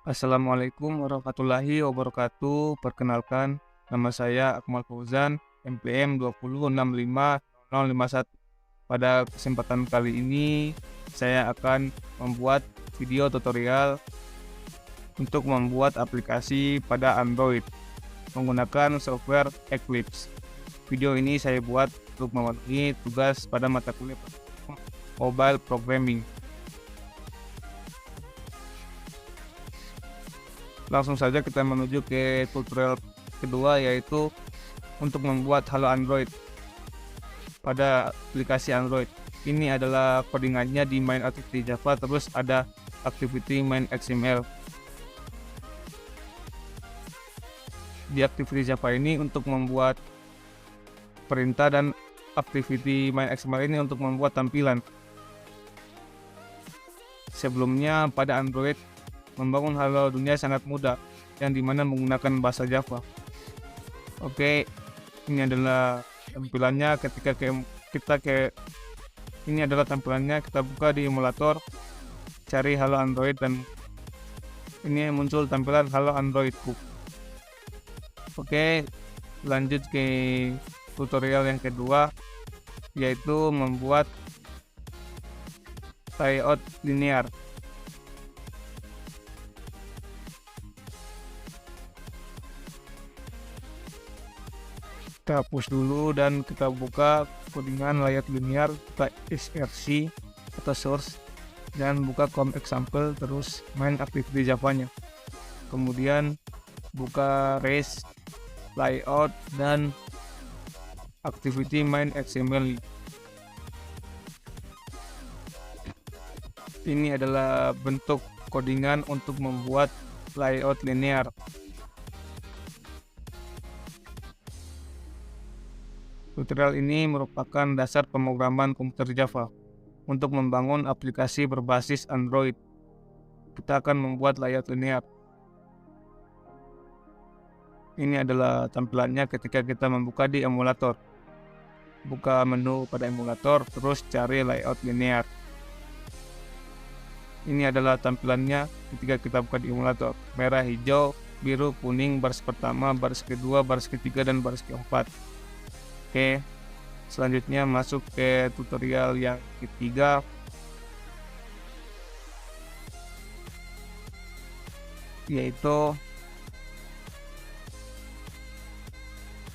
Assalamualaikum warahmatullahi wabarakatuh. Perkenalkan, nama saya Akmal Fauzan, NPM 2065051. Pada kesempatan kali ini, saya akan membuat video tutorial untuk membuat aplikasi pada Android menggunakan software Eclipse. Video ini saya buat untuk memenuhi tugas pada mata kuliah Mobile Programming. Langsung saja kita menuju ke tutorial kedua, yaitu untuk membuat Halo Android pada aplikasi Android. Ini adalah codingannya di main activity Java, terus ada activity main XML. Di activity Java ini untuk membuat perintah, dan activity main XML ini untuk membuat tampilan. Sebelumnya pada Android, membangun Halo Dunia sangat mudah, yang dimana menggunakan bahasa Java. Oke, ini adalah tampilannya ketika kita buka di emulator, cari Halo Android, dan ini muncul tampilan Halo Android Book. Oke, lanjut ke tutorial yang kedua, yaitu membuat layout linear. Kita hapus dulu dan kita buka codingan layout linear, kita src atau source, dan buka com example, terus main activity Java-nya. Kemudian buka res layout dan activity main XML. Ini adalah bentuk codingan untuk membuat layout linear. Tutorial ini merupakan dasar pemrograman komputer Java untuk membangun aplikasi berbasis Android. Kita akan membuat layout linear. Ini adalah tampilannya ketika kita membuka di emulator. Buka menu pada emulator, terus cari layout linear. Ini adalah tampilannya ketika kita buka di emulator. Merah, hijau, biru, kuning, baris pertama, baris kedua, baris ketiga, dan baris keempat. Oke, selanjutnya masuk ke tutorial yang ketiga, yaitu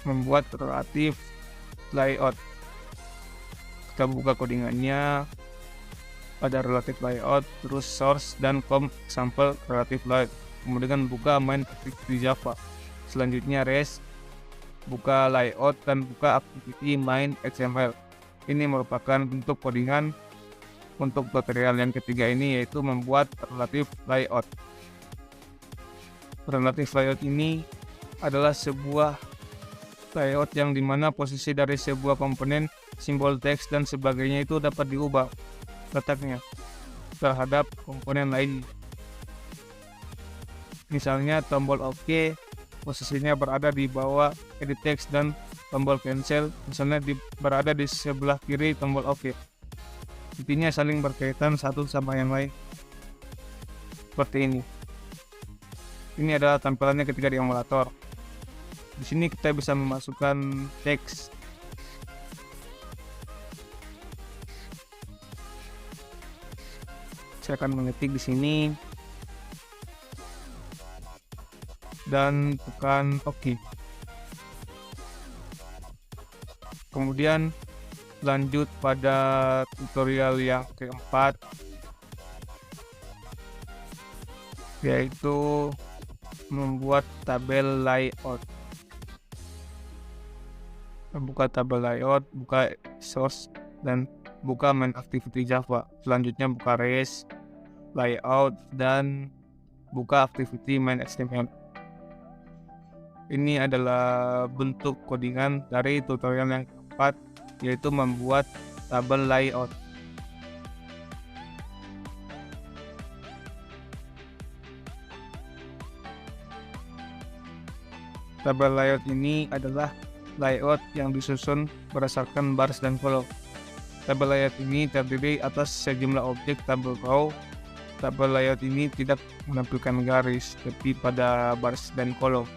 membuat relative layout. Kita buka codingannya pada relative layout, terus source dan com example relative layout. Kemudian buka main activity Java. Selanjutnya res, buka layout, dan buka activity main XML. Ini merupakan bentuk codingan untuk tutorial yang ketiga ini, yaitu membuat relative layout. Relative layout ini adalah sebuah layout yang dimana posisi dari sebuah komponen, simbol teks, dan sebagainya itu dapat diubah letaknya terhadap komponen lain. Misalnya tombol OK posisinya berada di bawah edit text, dan tombol cancel misalnya berada di sebelah kiri tombol OK. Intinya saling berkaitan satu sama yang lain. Seperti ini. Ini adalah tampilannya ketika di emulator. Di sini kita bisa memasukkan teks. Saya akan mengetik di sini dan tekan OK. Kemudian lanjut pada tutorial yang keempat, yaitu membuat tabel layout. Buka tabel layout, buka source, dan buka main activity Java. Selanjutnya buka res layout dan buka activity main HTML. Ini adalah bentuk codingan dari tutorial yang keempat, yaitu membuat tabel layout. Tabel layout ini adalah layout yang disusun berdasarkan baris dan kolom. Tabel layout ini terdiri atas sejumlah objek tabel row Tabel layout ini tidak menampilkan garis, tapi pada baris dan kolom.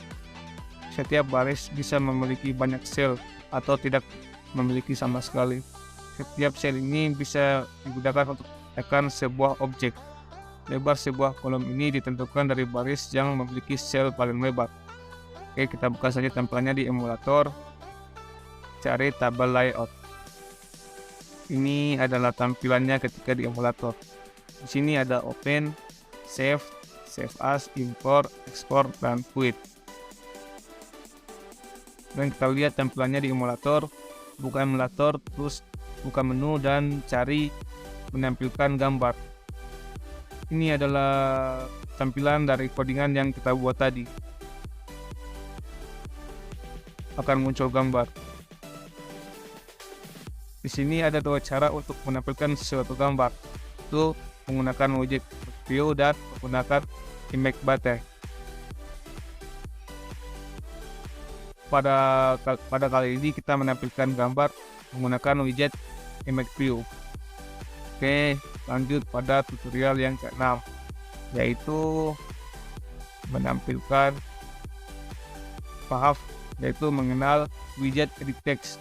Setiap baris bisa memiliki banyak sel atau tidak memiliki sama sekali. Setiap sel ini bisa digunakan untuk tekan sebuah objek. Lebar sebuah kolom ini ditentukan dari baris yang memiliki sel paling lebar. Oke, kita buka saja tampilannya di emulator. Cari tabel layout. Ini adalah tampilannya ketika di emulator. Di sini ada open, save, save as, import, export, dan quit. Dan kita lihat tampilannya di emulator. Buka emulator, terus buka menu dan cari menampilkan gambar. Ini adalah tampilan dari codingan yang kita buat tadi. Akan muncul gambar. Di sini ada dua cara untuk menampilkan suatu gambar, itu menggunakan widget view dan menggunakan image button. Pada kali ini kita menampilkan gambar menggunakan widget image view. Oke, lanjut pada tutorial yang ke-6, yaitu menampilkan yaitu mengenal widget edit text.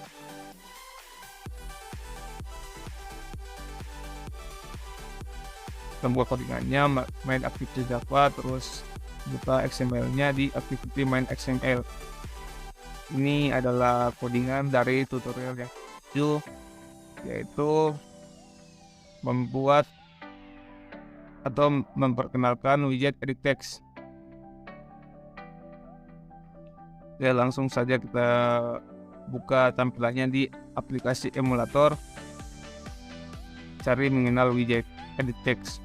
Kita buka codingannya, main activity Java, terus buka XML-nya di activity main XML. Ini adalah codingan dari tutorial yang ke-7, yaitu membuat atau memperkenalkan widget edit text. Ya, langsung saja kita buka tampilannya di aplikasi emulator. Cari mengenal widget edit text.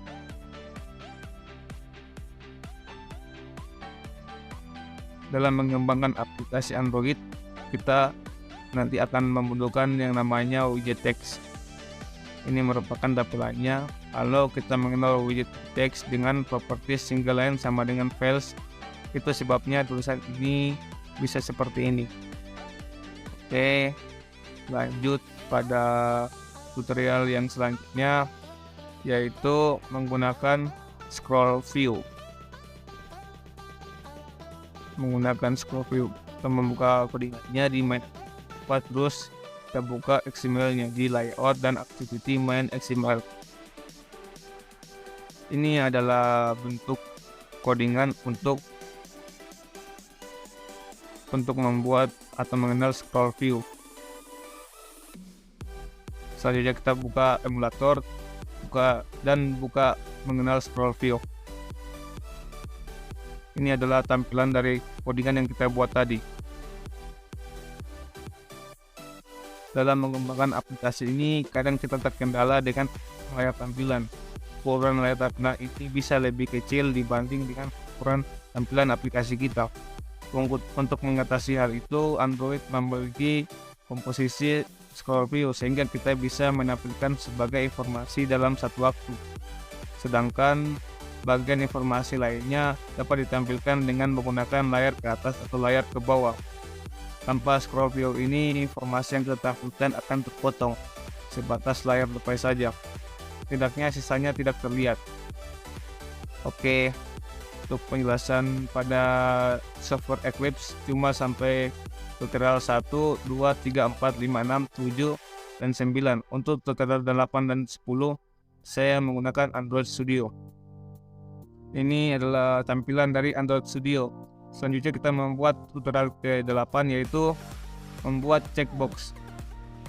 Dalam mengembangkan aplikasi Android, kita nanti akan membutuhkan yang namanya widget text. Ini merupakan tampilannya. Kalau kita mengenal widget text dengan properties single line sama dengan files, itu sebabnya tulisan ini bisa seperti ini. Oke, lanjut pada tutorial yang selanjutnya, yaitu menggunakan scroll view. Kita membuka codingannya di main terus kita buka XML-nya di layout dan activity main XML. Ini adalah bentuk codingan untuk membuat atau mengenal scroll view. Selanjutnya kita buka emulator, buka mengenal scroll view. Ini adalah tampilan dari codingan yang kita buat tadi. Dalam mengembangkan aplikasi ini, kadang kita terkendala dengan layar tampilan. Ukuran layar tampilan ini bisa lebih kecil dibanding dengan ukuran tampilan aplikasi kita. Untuk mengatasi hal itu, Android memiliki komposisi scroll view sehingga kita bisa menampilkan sebagai informasi dalam satu waktu. Sedangkan bagian informasi lainnya dapat ditampilkan dengan menggunakan layar ke atas atau layar ke bawah. Tanpa scroll view ini, informasi yang kita tampilkan akan terpotong sebatas layar depan saja. Tidaknya sisanya tidak terlihat. Oke, untuk penjelasan pada software Eclipse cuma sampai tutorial 1, 2, 3, 4, 5, 6, 7, dan 9. Untuk tutorial 8 dan 10, saya menggunakan Android Studio. Ini adalah tampilan dari Android Studio. Selanjutnya kita membuat tutorial ke-8, yaitu membuat checkbox.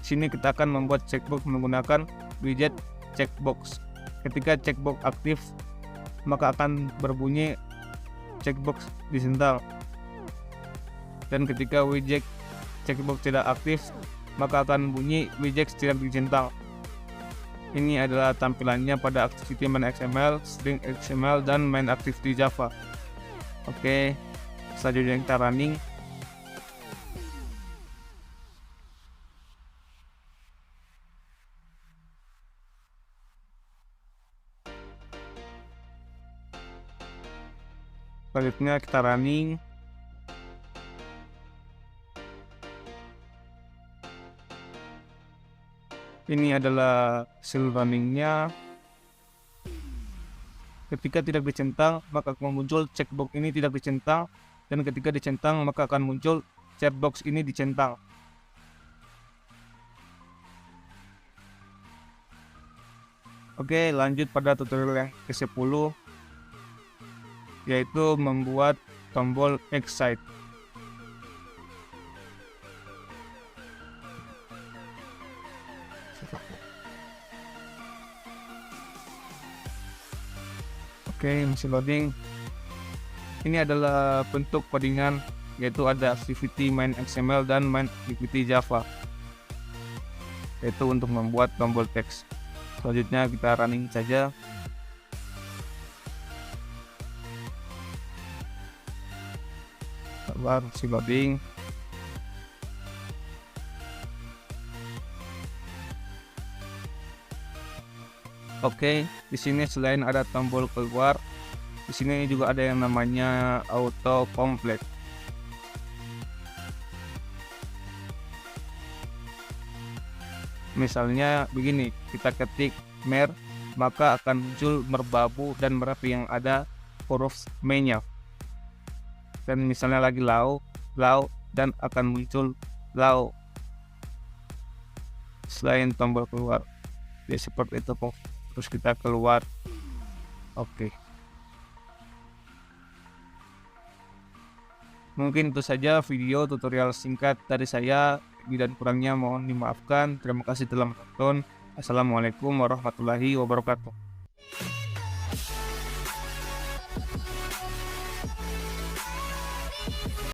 Di sini kita akan membuat checkbox menggunakan widget checkbox. Ketika checkbox aktif, maka akan berbunyi checkbox disental. Dan ketika widget checkbox tidak aktif, maka akan bunyi widget tidak disental. Ini adalah tampilannya pada activity main XML, string XML, dan main activity Java. Oke, selanjutnya kita running. Selanjutnya kita running. Ini adalah hasil runningnya. Ketika tidak dicentang, maka akan muncul checkbox ini tidak dicentang, dan ketika dicentang maka akan muncul checkbox ini dicentang. Oke, lanjut pada tutorial yang ke-10, yaitu membuat tombol excite. Oke, masih loading. Ini adalah bentuk codingan, yaitu ada activity main XML dan main activity Java, yaitu untuk membuat tombol teks. Selanjutnya kita running saja. Sabar, masih loading. Oke, di sini selain ada tombol keluar, di sini juga ada yang namanya auto complete. Misalnya begini, kita ketik mer, maka akan muncul merbabu dan merapi yang ada huruf mainnya. Dan misalnya lagi lau, dan akan muncul lau selain tombol keluar. Ya seperti itu kok. Terus kita keluar. Oke. Mungkin itu saja video tutorial singkat dari saya. Lebih dan kurangnya mohon dimaafkan. Terima kasih telah menonton. Assalamualaikum warahmatullahi wabarakatuh.